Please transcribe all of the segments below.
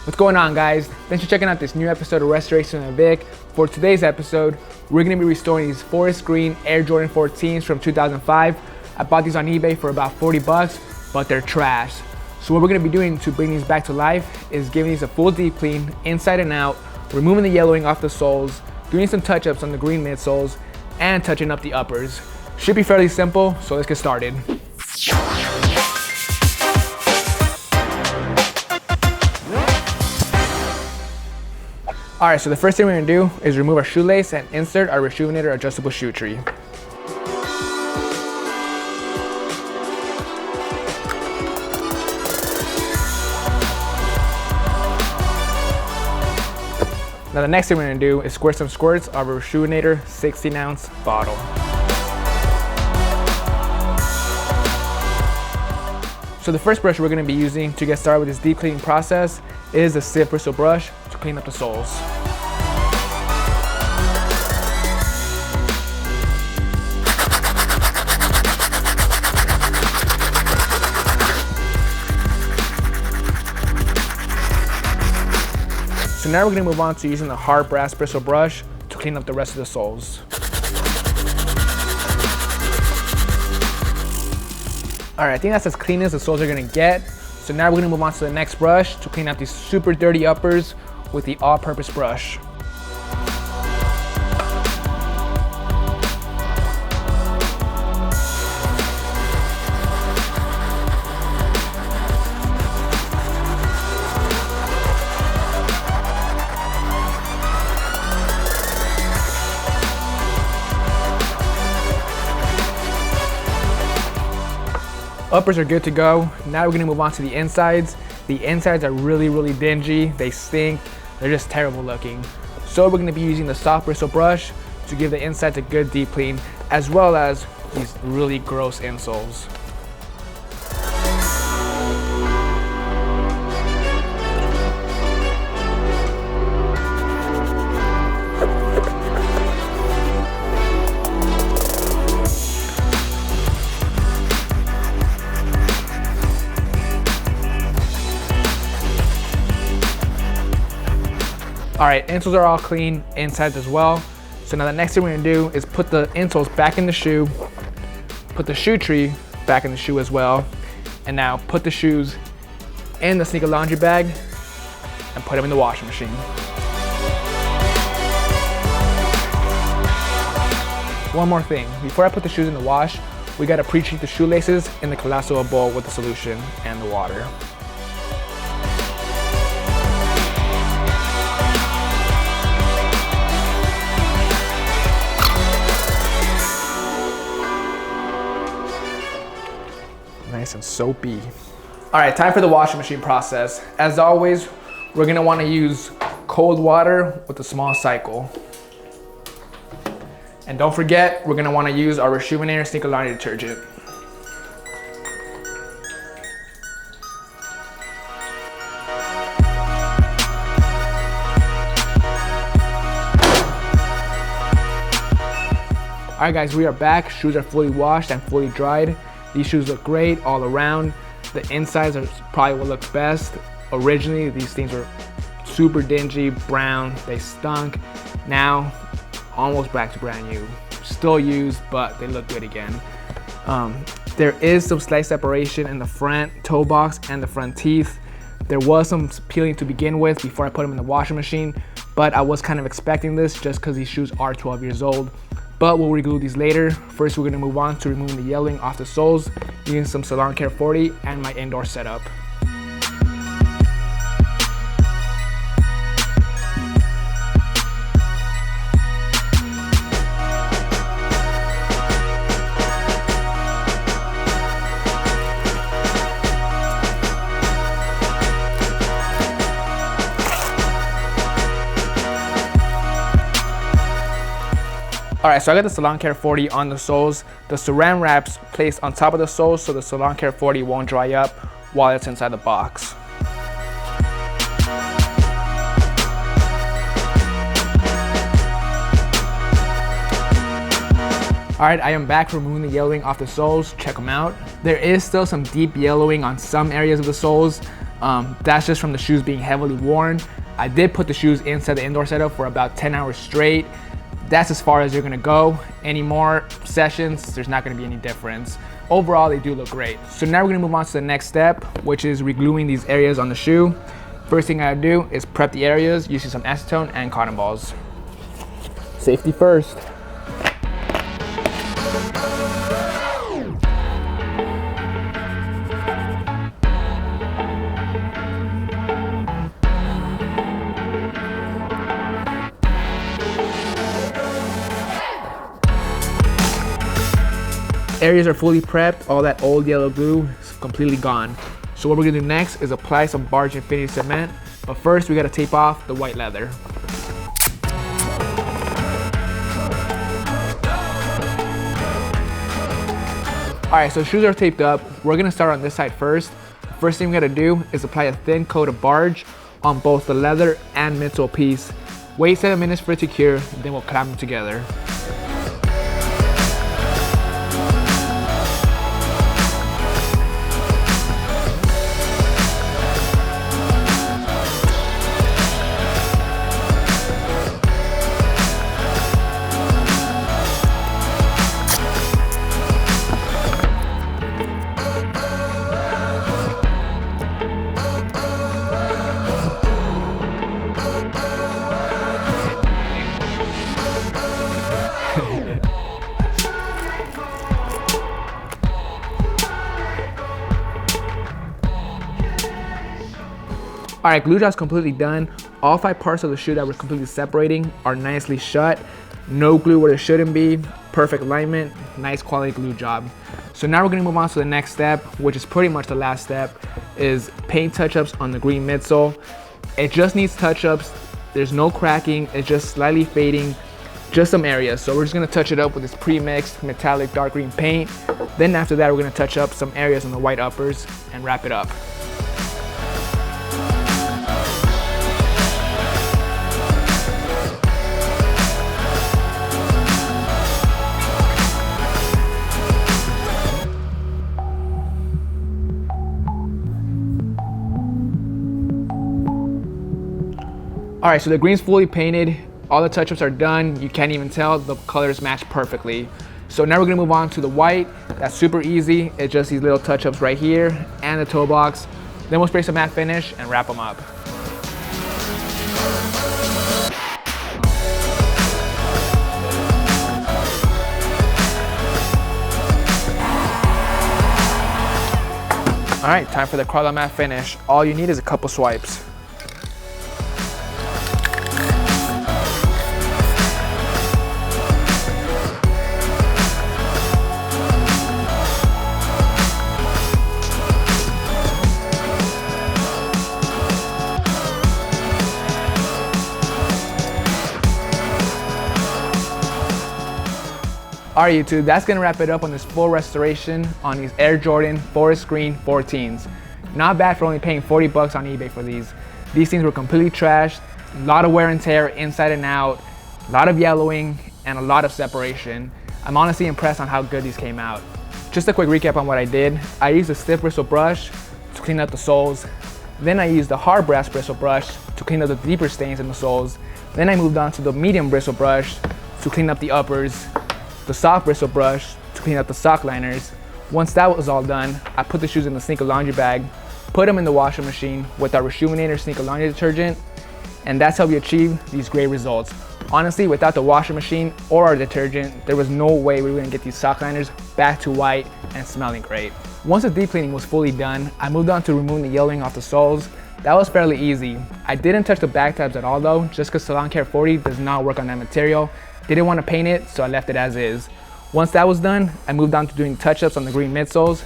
What's going on, guys? Thanks for checking out this new episode of Restoration with Vick. For today's episode, we're going to be restoring these forest green Air Jordan 14s from 2005. I bought these on eBay for about 40 bucks, but they're trash. So what we're going to be doing to bring these back to life is giving these a full deep clean, inside and out, removing the yellowing off the soles, doing some touch-ups on the green midsoles, and touching up the uppers. Should be fairly simple, so let's get started. Alright, so the first thing we're going to do is remove our shoelace and insert our rejuvenator adjustable shoe tree. Now the next thing we're going to do is squirt some squirts of our rejuvenator 16-ounce bottle. So the first brush we're going to be using to get started with this deep cleaning process is a stiff bristle brush to clean up the soles. So now we're going to move on to using the hard brass bristle brush to clean up the rest of the soles. Alright, I think that's as clean as the soles are going to get. So now we're going to move on to the next brush to clean out these super dirty uppers with the all-purpose brush. Uppers are good to go. Now we're gonna move on to the insides. The insides are really dingy. They stink. They're just terrible looking. So we're gonna be using the soft bristle brush to give the insides a good deep clean, as well as these really gross insoles. Alright, insoles are all clean, insides as well. So now the next thing we're gonna do is put the insoles back in the shoe, put the shoe tree back in the shoe as well, and now put the shoes in the sneaker laundry bag and put them in the washing machine. One more thing, before I put the shoes in the wash, we gotta pre-treat the shoelaces in the colossal bowl with the solution and the water. Nice and soapy. All right, time for the washing machine process. As always, we're gonna wanna use cold water with a small cycle. And don't forget, we're gonna wanna use our Rejuvenator sneaker laundry detergent. All right guys, we are back. Shoes are fully washed and fully dried. These shoes look great all around. The insides are probably what looks best. Originally, these things were super dingy, brown, they stunk. Now, almost back to brand new. Still used, but they look good again. There is some slight separation in the front toe box and the front teeth. There was some peeling to begin with before I put them in the washing machine, but I was kind of expecting this just because these shoes are 12 years old. But we'll reglue these later. First, we're gonna move on to removing the yellowing off the soles using some Salon Care 40 and my indoor setup. Alright, so I got the Salon Care 40 on the soles. The saran wrap's placed on top of the soles so the Salon Care 40 won't dry up while it's inside the box. Alright, I am back removing the yellowing off the soles. Check them out. There is still some deep yellowing on some areas of the soles. That's just from the shoes being heavily worn. I did put the shoes inside the indoor setup for about 10 hours straight. That's as far as you're gonna go. Any more sessions, there's not gonna be any difference. Overall, they do look great. So now we're gonna move on to the next step, which is re-gluing these areas on the shoe. First thing I do is prep the areas using some acetone and cotton balls. Safety first. Areas are fully prepped, all that old yellow glue is completely gone. So what we're gonna do next is apply some Barge Infinity Cement, but first we gotta tape off the white leather. All right, so shoes are taped up. We're gonna start on this side first. The first thing we gotta do is apply a thin coat of Barge on both the leather and midsole piece. Wait 7 minutes for it to cure, then we'll clamp them together. All right, glue job's completely done. All 5 parts of the shoe that we're completely separating are nicely shut. No glue where there shouldn't be. Perfect alignment, nice quality glue job. So now we're gonna move on to the next step, which is pretty much the last step, is paint touch-ups on the green midsole. It just needs touch-ups. There's no cracking, it's just slightly fading, just some areas. So we're just gonna touch it up with this pre-mixed metallic dark green paint. Then after that, we're gonna touch up some areas on the white uppers and wrap it up. All right, so the green's fully painted. All the touch-ups are done. You can't even tell, the colors match perfectly. So now we're gonna move on to the white. That's super easy. It's just these little touch-ups right here and the toe box. Then we'll spray some matte finish and wrap them up. All right, time for the crawl matte finish. All you need is a couple swipes. All right, YouTube, that's gonna wrap it up on this full restoration on these Air Jordan Forest Green 14s. Not bad for only paying 40 bucks on eBay for these. These things were completely trashed, a lot of wear and tear inside and out, a lot of yellowing, and a lot of separation. I'm honestly impressed on how good these came out. Just a quick recap on what I did. I used a stiff bristle brush to clean up the soles. Then I used a hard brass bristle brush to clean up the deeper stains in the soles. Then I moved on to the medium bristle brush to clean up the uppers, the soft bristle brush to clean up the sock liners. Once that was all done, I put the shoes in the sneaker laundry bag, put them in the washing machine with our rejuvenator sneaker laundry detergent, and that's how we achieved these great results. Honestly, without the washing machine or our detergent, there was no way we were gonna get these sock liners back to white and smelling great. Once the deep cleaning was fully done, I moved on to removing the yellowing off the soles. That was fairly easy. I didn't touch the back tabs at all though, just because Salon Care 40 does not work on that material. Didn't want to paint it, so I left it as is. Once that was done, I moved on to doing touch-ups on the green midsoles,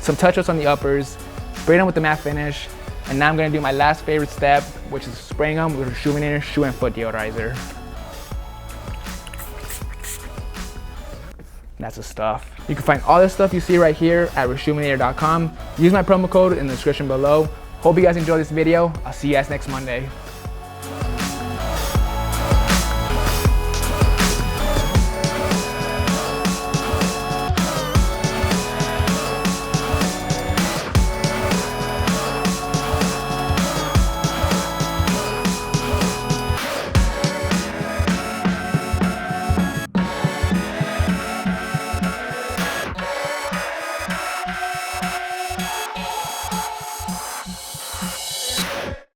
some touch-ups on the uppers, sprayed them with the matte finish, and now I'm gonna do my last favorite step, which is spraying them with Rejuvenator shoe and foot deodorizer. That's the stuff. You can find all the stuff you see right here at rejuvenator.com. Use my promo code in the description below. Hope you guys enjoyed this video. I'll see you guys next Monday.